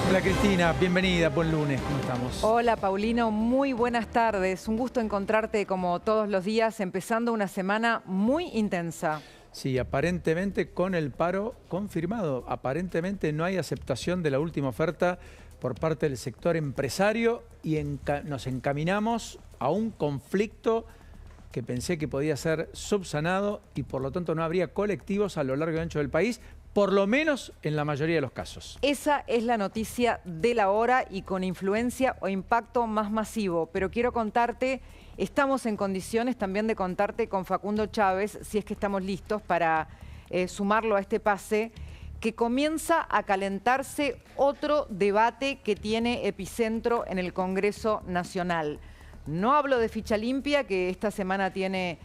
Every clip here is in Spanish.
Hola Cristina, bienvenida, buen lunes, ¿cómo estamos? Hola Paulino, muy buenas tardes. Un gusto encontrarte como todos los días, empezando una semana muy intensa. Sí, aparentemente con el paro confirmado, aparentemente no hay aceptación de la última oferta por parte del sector empresario y nos encaminamos a un conflicto que pensé que podía ser subsanado y por lo tanto no habría colectivos a lo largo y ancho del país, por lo menos en la mayoría de los casos. Esa es la noticia de la hora y con influencia o impacto más masivo. Pero quiero contarte, estamos en condiciones también de contarte con Facundo Chávez, si es que estamos listos para sumarlo a este pase, que comienza a calentarse otro debate que tiene epicentro en el Congreso Nacional. No hablo de ficha limpia, que esta semana tiene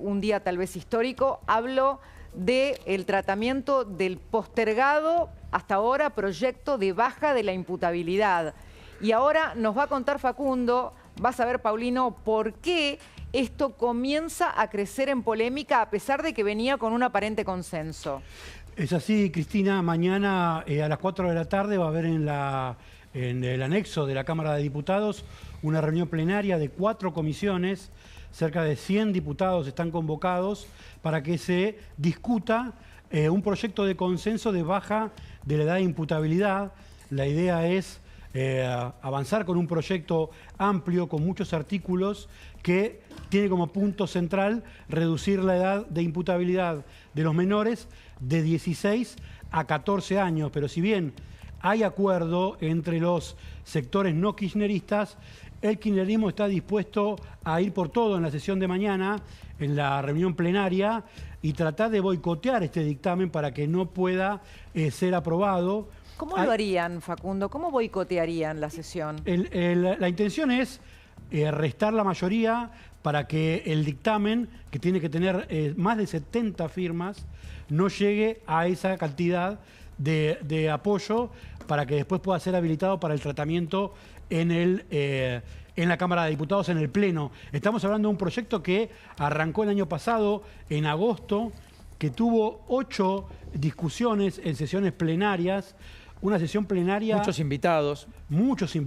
un día tal vez histórico, hablo del tratamiento del postergado hasta ahora proyecto de baja de la imputabilidad. Y ahora nos va a contar Facundo, vas a ver Paulino, por qué esto comienza a crecer en polémica a pesar de que venía con un aparente consenso. Es así, Cristina. Mañana a las 4 de la tarde va a haber en el anexo de la Cámara de Diputados una reunión plenaria de 4 comisiones. Cerca de 100 diputados están convocados para que se discuta un proyecto de consenso de baja de la edad de imputabilidad. La idea es avanzar con un proyecto amplio, con muchos artículos, que tiene como punto central reducir la edad de imputabilidad de los menores de 16 a 14 años. Pero si bien hay acuerdo entre los sectores no kirchneristas, el kirchnerismo está dispuesto a ir por todo en la sesión de mañana, en la reunión plenaria, y tratar de boicotear este dictamen para que no pueda ser aprobado. ¿Cómo lo harían, Facundo? ¿Cómo boicotearían la sesión? La intención es restar la mayoría para que el dictamen, que tiene que tener más de 70 firmas, no llegue a esa cantidad de apoyo para que después pueda ser habilitado para el tratamiento en la Cámara de Diputados, en el Pleno. Estamos hablando de un proyecto que arrancó el año pasado, en agosto, que tuvo 8 discusiones en sesiones plenarias. Una sesión plenaria... Muchos invitados.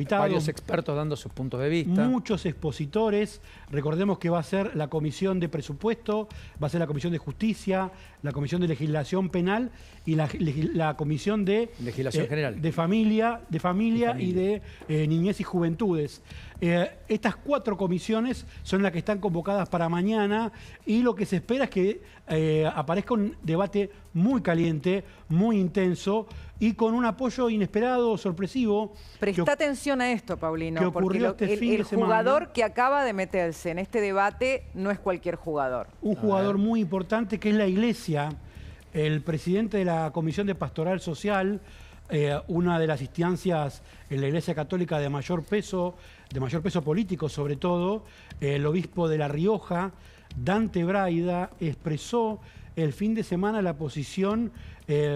Varios expertos dando sus puntos de vista. Muchos expositores. Recordemos que va a ser la Comisión de Presupuesto, va a ser la Comisión de Justicia, la Comisión de Legislación Penal y la Comisión de... Legislación General. De familia y de Niñez y Juventudes. Estas 4 comisiones son las que están convocadas para mañana y lo que se espera es que aparezca un debate muy caliente, muy intenso y con un apoyo inesperado, sorpresivo. Presta atención a esto, Paulino, porque el jugador que acaba de meterse en este debate no es cualquier jugador. Un jugador muy importante que es la Iglesia. El presidente de la Comisión de Pastoral Social, una de las instancias en la Iglesia Católica de mayor peso político sobre todo, el obispo de La Rioja, Dante Braida, expresó el fin de semana la posición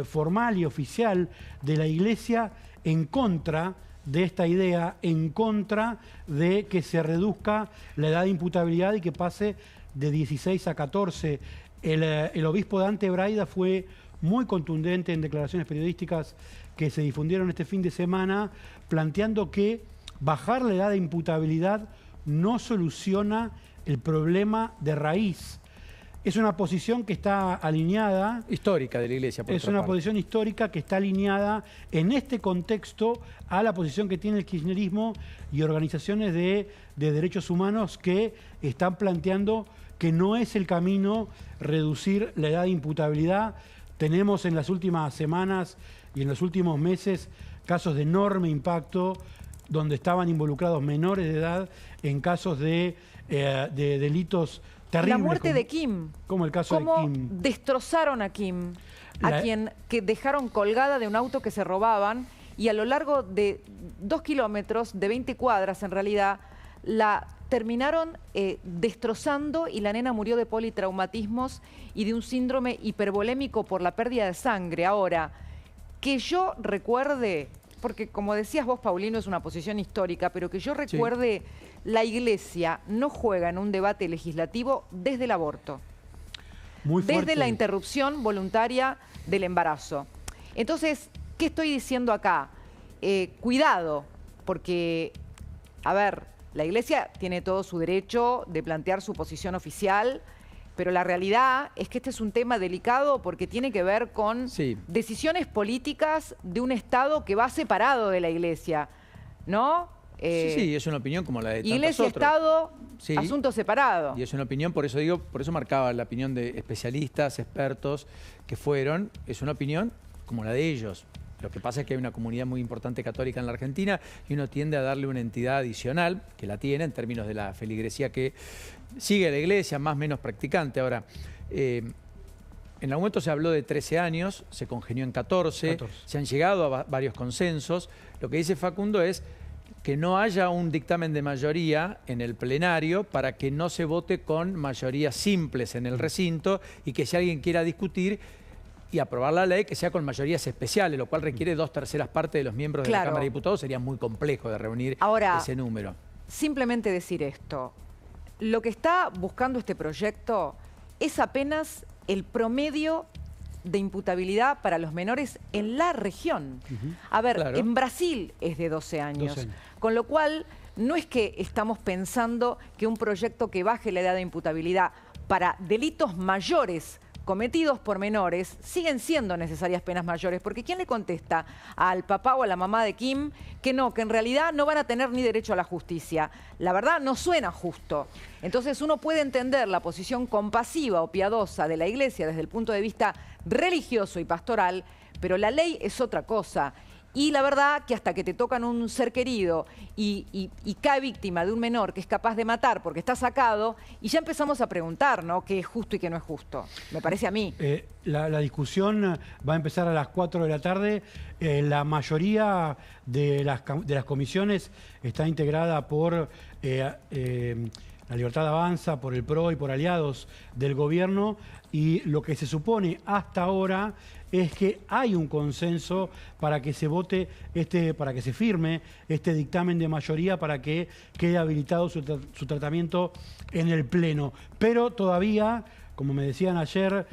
formal y oficial de la Iglesia en contra de esta idea, en contra de que se reduzca la edad de imputabilidad y que pase de 16 a 14. El obispo Dante Braida fue muy contundente en declaraciones periodísticas que se difundieron este fin de semana, planteando que bajar la edad de imputabilidad no soluciona el problema de raíz. Es una posición que está alineada... Histórica de la Iglesia, por otra parte. Posición histórica que está alineada en este contexto a la posición que tiene el kirchnerismo y organizaciones de derechos humanos que están planteando que no es el camino reducir la edad de imputabilidad. Tenemos en las últimas semanas y en los últimos meses casos de enorme impacto donde estaban involucrados menores de edad en casos de delitos terribles. La muerte de Kim. Como el caso de Kim. ¿Cómo destrozaron a Kim? Que dejaron colgada de un auto que se robaban y a lo largo de 2 kilómetros, de 20 cuadras en realidad, la terminaron destrozando y la nena murió de politraumatismos y de un síndrome hipervolémico por la pérdida de sangre. Ahora, que yo recuerde, porque como decías vos, Paulino, es una posición histórica, pero que yo recuerde, sí, la Iglesia no juega en un debate legislativo desde el aborto. Muy fuerte. Desde la interrupción voluntaria del embarazo. Entonces, ¿qué estoy diciendo acá? cuidado, porque, a ver, la Iglesia tiene todo su derecho de plantear su posición oficial, pero la realidad es que este es un tema delicado porque tiene que ver con decisiones políticas de un Estado que va separado de la Iglesia, ¿no? Sí, es una opinión como la de tantos Iglesia, otros. Estado, Sí. asunto separado. Y es una opinión, por eso digo, por eso marcaba la opinión de especialistas, expertos que fueron, es una opinión como la de ellos. Lo que pasa es que hay una comunidad muy importante católica en la Argentina y uno tiende a darle una entidad adicional, que la tiene en términos de la feligresía que sigue la Iglesia, más o menos practicante. Ahora, en algún momento se habló de 13 años, se congenió en 14, se han llegado a varios consensos. Lo que dice Facundo es que no haya un dictamen de mayoría en el plenario para que no se vote con mayorías simples en el recinto y que si alguien quiera discutir y aprobar la ley, que sea con mayorías especiales, lo cual requiere 2/3 partes de los miembros de la Cámara de Diputados. Sería muy complejo de reunir ese número. Simplemente decir esto. Lo que está buscando este proyecto es apenas el promedio de imputabilidad para los menores en la región. A ver, en Brasil es de 12 años. Con lo cual, no es que estamos pensando que un proyecto que baje la edad de imputabilidad para delitos mayores cometidos por menores, siguen siendo necesarias penas mayores, porque ¿quién le contesta al papá o a la mamá de Kim que no, que en realidad no van a tener ni derecho a la justicia? La verdad no suena justo. Entonces uno puede entender la posición compasiva o piadosa de la Iglesia desde el punto de vista religioso y pastoral, pero la ley es otra cosa. Y la verdad que hasta que te tocan un ser querido y cae víctima de un menor que es capaz de matar porque está sacado, y ya empezamos a preguntar, ¿no?, qué es justo y qué no es justo. Me parece a mí. La discusión va a empezar a las 4 de la tarde. La mayoría de las comisiones está integrada por La Libertad Avanza, por el PRO y por aliados del gobierno, y lo que se supone hasta ahora es que hay un consenso para que se vote, para que se firme este dictamen de mayoría para que quede habilitado su tratamiento en el Pleno. Pero todavía, como me decían ayer,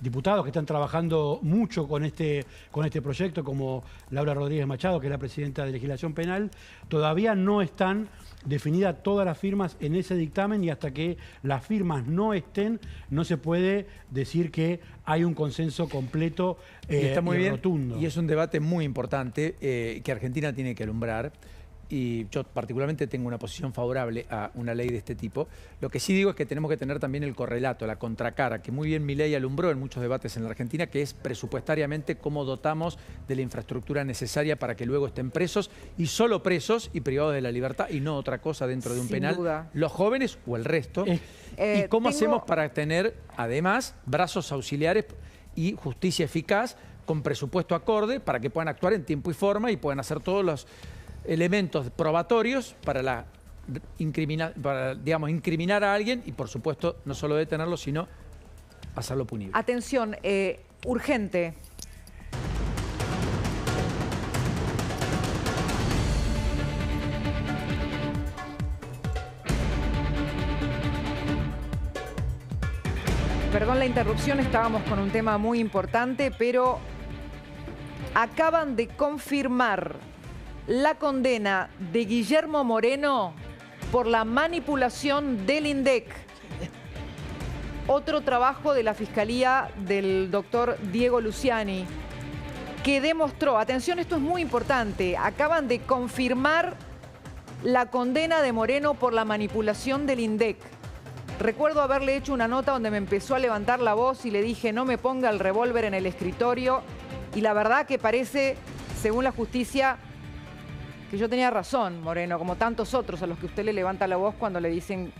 diputados que están trabajando mucho con este proyecto, como Laura Rodríguez Machado, que es la presidenta de Legislación Penal, todavía no están definidas todas las firmas en ese dictamen, y hasta que las firmas no estén, no se puede decir que hay un consenso completo y rotundo. Y es un debate muy importante que Argentina tiene que alumbrar. Y yo particularmente tengo una posición favorable a una ley de este tipo. Lo que sí digo es que tenemos que tener también el correlato, la contracara, que muy bien Milei alumbró en muchos debates en la Argentina, que es presupuestariamente cómo dotamos de la infraestructura necesaria para que luego estén presos, y solo presos y privados de la libertad, y no otra cosa dentro de un penal, los jóvenes o el resto. Y cómo hacemos para tener, además, brazos auxiliares y justicia eficaz con presupuesto acorde para que puedan actuar en tiempo y forma y puedan hacer todos los elementos probatorios para incriminar a alguien y, por supuesto, no solo detenerlo, sino hacerlo punible. Atención, urgente. Perdón la interrupción, estábamos con un tema muy importante, pero acaban de confirmar la condena de Guillermo Moreno por la manipulación del INDEC. Otro trabajo de la Fiscalía del doctor Diego Luciani, que demostró, atención, esto es muy importante, acaban de confirmar la condena de Moreno por la manipulación del INDEC. Recuerdo haberle hecho una nota donde me empezó a levantar la voz y le dije no me ponga el revólver en el escritorio, y la verdad que parece, según la justicia, que yo tenía razón, Moreno, como tantos otros a los que usted le levanta la voz cuando le dicen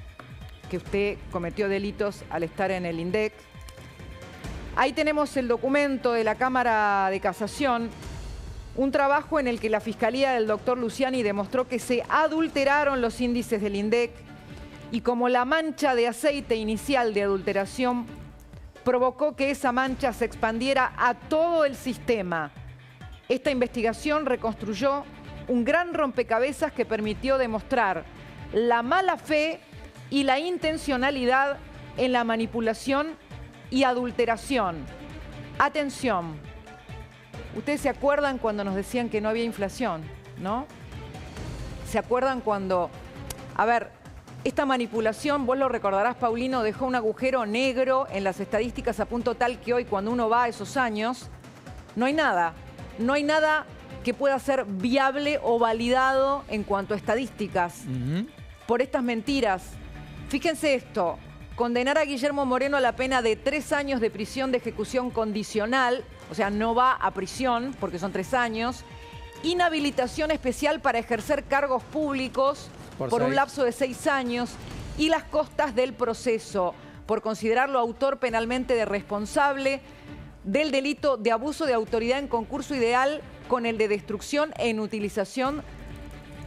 que usted cometió delitos al estar en el INDEC. Ahí tenemos el documento de la Cámara de Casación, un trabajo en el que la Fiscalía del doctor Luciani demostró que se adulteraron los índices del INDEC, y como la mancha de aceite inicial de adulteración provocó que esa mancha se expandiera a todo el sistema. Esta investigación reconstruyó un gran rompecabezas que permitió demostrar la mala fe y la intencionalidad en la manipulación y adulteración. Atención, Ustedes se acuerdan cuando nos decían que no había inflación, ¿no? ¿Se acuerdan cuando... A ver, esta manipulación, vos lo recordarás, Paulino, dejó un agujero negro en las estadísticas a punto tal que hoy, cuando uno va a esos años, no hay nada. No hay nada que pueda ser viable o validado en cuanto a estadísticas por estas mentiras. Fíjense esto, condenar a Guillermo Moreno a la pena de 3 años de prisión de ejecución condicional, o sea, no va a prisión porque son 3 años, inhabilitación especial para ejercer cargos públicos por un lapso de 6 años y las costas del proceso por considerarlo autor penalmente de responsable del delito de abuso de autoridad en concurso ideal con el de destrucción e inutilización.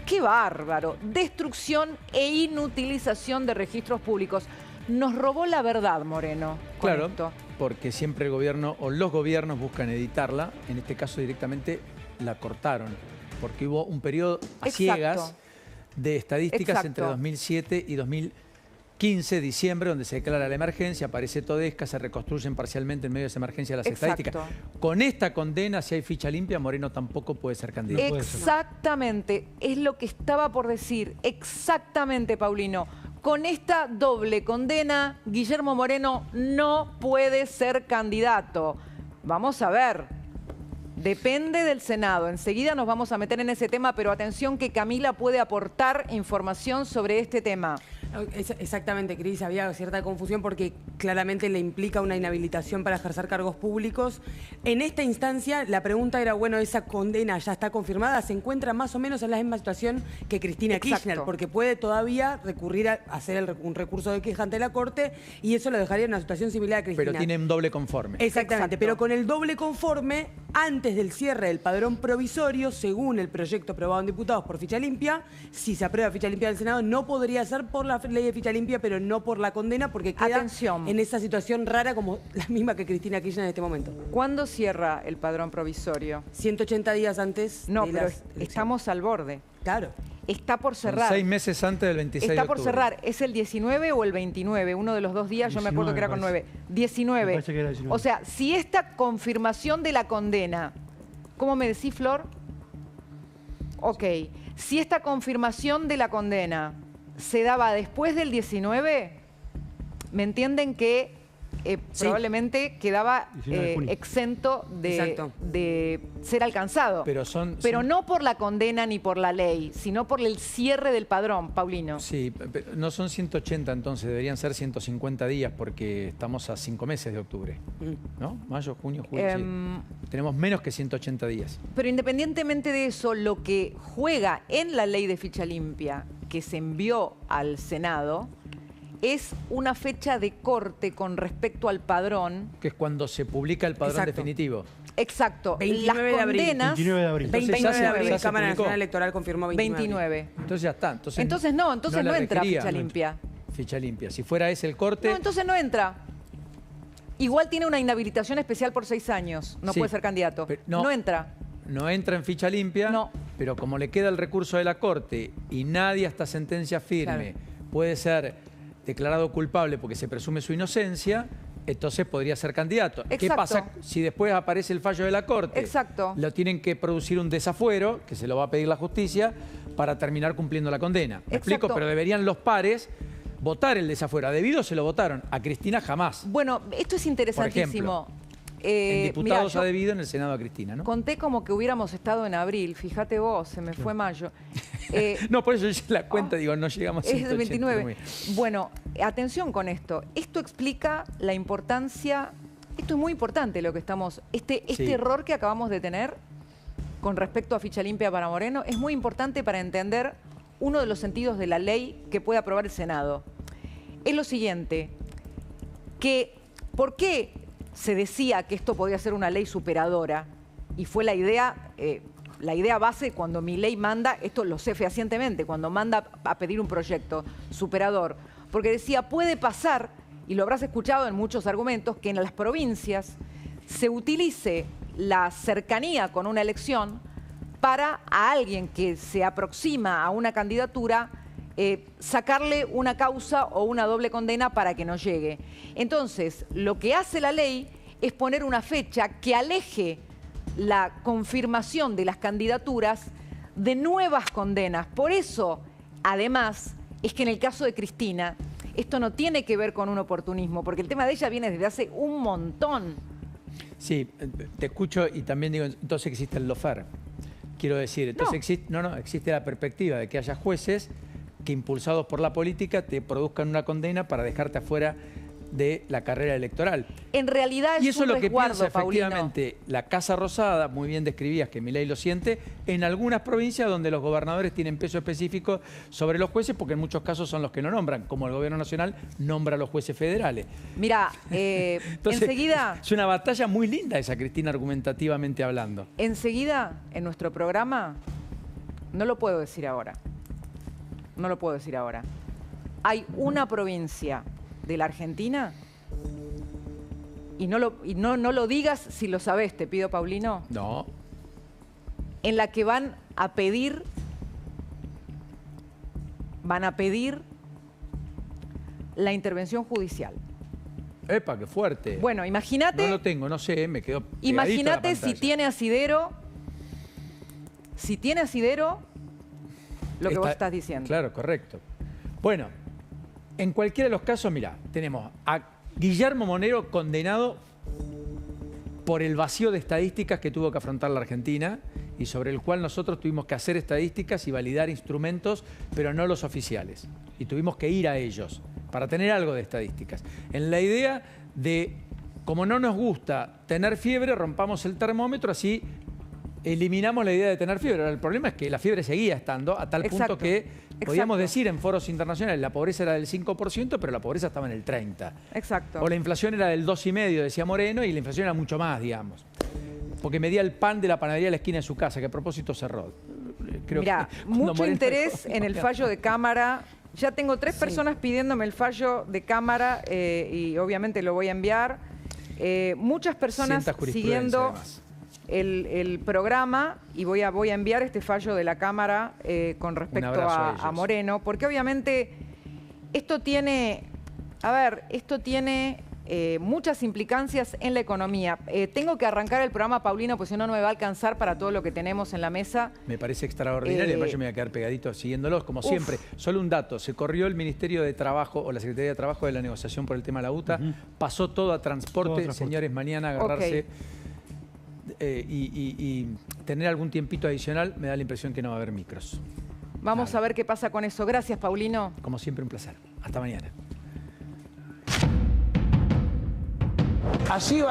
¡Qué bárbaro! Destrucción e inutilización de registros públicos. Nos robó la verdad, Moreno. Claro, porque siempre el gobierno o los gobiernos buscan editarla. En este caso directamente la cortaron, porque hubo un periodo a ciegas de estadísticas entre 2007 y 2015, diciembre, donde se declara la emergencia, aparece Todesca, se reconstruyen parcialmente en medio de esa emergencia las estadísticas. Con esta condena, si hay ficha limpia, Moreno tampoco puede ser candidato. Exactamente, es lo que estaba por decir. Exactamente, Paulino. Con esta doble condena, Guillermo Moreno no puede ser candidato. Vamos a ver. Depende del Senado. Enseguida nos vamos a meter en ese tema, pero atención que Camila puede aportar información sobre este tema. Exactamente, Cris, había cierta confusión porque claramente le implica una inhabilitación para ejercer cargos públicos. En esta instancia, la pregunta era, bueno, ¿esa condena ya está confirmada? Se encuentra más o menos en la misma situación que Cristina Kirchner, porque puede todavía recurrir a hacer un recurso de queja ante la Corte y eso lo dejaría en una situación similar a Cristina. Pero tiene un doble conforme. Exactamente, pero con el doble conforme, antes del cierre del padrón provisorio, según el proyecto aprobado en diputados por ficha limpia, si se aprueba ficha limpia del Senado, no podría ser por la ley de ficha limpia, pero no por la condena, porque queda en esa situación rara como la misma que Cristina Kirchner en este momento. ¿Cuándo cierra el padrón provisorio? 180 días antes. No, pero estamos al borde. Claro. Está por cerrar. 6 meses antes del 26 de octubre. Está por cerrar. ¿Es el 19 o el 29? Uno de los 2 días, 19, yo me acuerdo que era con 9. 19. Me parece que era 19. O sea, si esta confirmación de la condena... ¿Cómo me decís, Flor? Ok. Si esta confirmación de la condena se daba después del 19, ¿me entienden que probablemente quedaba exento de ser alcanzado? Pero no por la condena ni por la ley, sino por el cierre del padrón, Paulino. Sí, pero no son 180 entonces, deberían ser 150 días porque estamos a 5 meses de octubre, ¿no? Mayo, junio, julio, sí. Tenemos menos que 180 días. Pero independientemente de eso, lo que juega en la ley de ficha limpia que se envió al Senado es una fecha de corte con respecto al padrón. Que es cuando se publica el padrón definitivo. Exacto. 29 Las condenas... 29 de abril. 29 de abril, la Cámara Nacional Electoral confirmó 29. Entonces ya está. Entonces no entra ficha limpia. Ficha limpia. Si fuera ese el corte... No, entonces no entra. Igual tiene una inhabilitación especial por 6 años. No puede ser candidato. No entra. No entra en ficha limpia, pero como le queda el recurso de la Corte y nadie hasta sentencia firme puede ser declarado culpable porque se presume su inocencia, entonces podría ser candidato. ¿Qué pasa si después aparece el fallo de la Corte? Lo tienen que producir un desafuero, que se lo va a pedir la justicia, para terminar cumpliendo la condena. ¿Me explico? Pero deberían los pares votar el desafuero. A Debido se lo votaron, a Cristina jamás. Bueno, esto es interesantísimo. Por ejemplo, en diputados a Debido, en el Senado a Cristina, ¿no? Conté como que hubiéramos estado en abril, fíjate vos, se me fue mayo. No, por eso yo hice la cuenta, digo, no llegamos a 180. Es de 29. Bueno, atención con esto. Esto explica la importancia, esto es muy importante lo que estamos, este error que acabamos de tener con respecto a ficha limpia para Moreno, es muy importante para entender uno de los sentidos de la ley que puede aprobar el Senado. Es lo siguiente, que ¿por qué se decía que esto podía ser una ley superadora? Y fue la idea base cuando Milei manda, esto lo sé fehacientemente, cuando manda a pedir un proyecto superador. Porque decía, puede pasar, y lo habrás escuchado en muchos argumentos, que en las provincias se utilice la cercanía con una elección para a alguien que se aproxima a una candidatura sacarle una causa o una doble condena para que no llegue. Entonces, lo que hace la ley es poner una fecha que aleje la confirmación de las candidaturas de nuevas condenas. Por eso, además, es que en el caso de Cristina, esto no tiene que ver con un oportunismo, porque el tema de ella viene desde hace un montón. Sí, te escucho y también digo, entonces existe el lawfare. Quiero decir, entonces existe la perspectiva de que haya jueces que, impulsados por la política, te produzcan una condena para dejarte afuera de la carrera electoral. En realidad y es eso un es lo que resguardo, piensa Paulino. efectivamente la Casa Rosada, muy bien describías que Milei lo siente, en algunas provincias donde los gobernadores tienen peso específico sobre los jueces, porque en muchos casos son los que no nombran, como el gobierno nacional nombra a los jueces federales. Mira, Entonces, enseguida... es una batalla muy linda esa, Cristina, argumentativamente hablando. Enseguida, en nuestro programa, no lo puedo decir ahora, no lo puedo decir ahora, hay una provincia de la Argentina, y no lo digas si lo sabés, te pido, Paulino, No. en la que van a pedir la intervención judicial. Epa, qué fuerte. Bueno, imagínate... No lo tengo, no sé, me quedó pegadito a la Imagínate si pantalla. tiene asidero, lo que vos estás diciendo. Claro, correcto. Bueno, en cualquiera de los casos, mirá, tenemos a Guillermo Monero condenado por el vacío de estadísticas que tuvo que afrontar la Argentina y sobre el cual nosotros tuvimos que hacer estadísticas y validar instrumentos, pero no los oficiales. Y tuvimos que ir a ellos para tener algo de estadísticas. En la idea de, como no nos gusta tener fiebre, rompamos el termómetro, así eliminamos la idea de tener fiebre. Ahora, el problema es que la fiebre seguía estando a tal punto que podíamos decir en foros internacionales la pobreza era del 5%, pero la pobreza estaba en el 30%. Exacto. O la inflación era del 2,5%, decía Moreno, y la inflación era mucho más, digamos. Porque medía el pan de la panadería a la esquina de su casa, que a propósito cerró. Mirá, mucho interés en el fallo de Cámara. Ya tengo 3 personas pidiéndome el fallo de Cámara y obviamente lo voy a enviar. Muchas personas siguiendo el programa y voy a enviar este fallo de la Cámara con respecto a Moreno, porque obviamente esto tiene, muchas implicancias en la economía. Tengo que arrancar el programa, Paulino, porque si no, no me va a alcanzar para todo lo que tenemos en la mesa. Me parece extraordinario, además yo me voy a quedar pegadito siguiéndolos, como siempre. Solo un dato, se corrió el Ministerio de Trabajo o la Secretaría de Trabajo de la negociación por el tema de la UTA, pasó todo a transporte. Señores, mañana agarrarse y tener algún tiempito adicional, me da la impresión que no va a haber micros. Vamos a ver qué pasa con eso. Gracias, Paulino. Como siempre, un placer. Hasta mañana. Allí